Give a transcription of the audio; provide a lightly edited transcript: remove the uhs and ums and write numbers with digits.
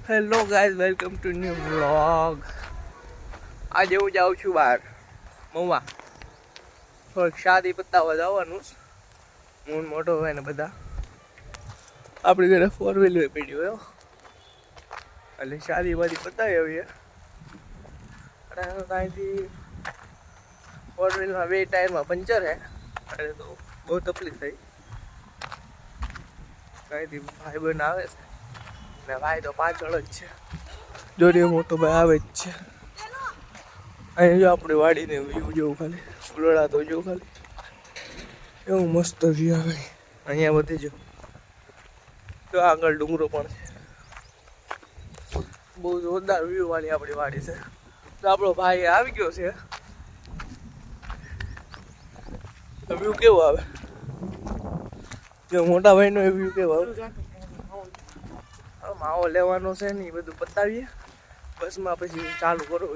Hello guys, welcome to new vlog. આજે હું જાઉં છું બહાર મહુવા, થોડીક શાદી પતાવવા જવાનું. હું મોટો હોય ને બધા આપણી ઘરે 4 વ્હીલર પડી હોય એટલે શાદી બાદી પતાવી આવીએ. અને ત્યાંથી 4 વ્હીલમાં 2 ટાયરમાં પંચર હે એટલે તો બહુ તકલીફ થઈ. ત્યાંથી ભાઈ બહેન આવે છે ને ભાઈ તો પાછળ જ છે, જોડે મોટો ભાઈ આવે જ છે. અહીં જો આપણી વાડીને વ્યૂ જોવું, ખાલી ફૂલડા તો જો ખાલી એવું મસ્ત વ્યૂ આવે. અહીંયા બધી જો આગળ ડુંગરો પણ છે, બહુ જોરદાર વ્યૂ વાળી આપણી વાડી છે. તો આપણો ભાઈ આવી ગયો છે. વ્યૂ કેવો આવે જો મોટા ભાઈનો વ્યૂ કેવો આવે. માવો લેવાનો છે ને એ બધું પતાવીએ બસમાં, પછી ચાલુ કરો.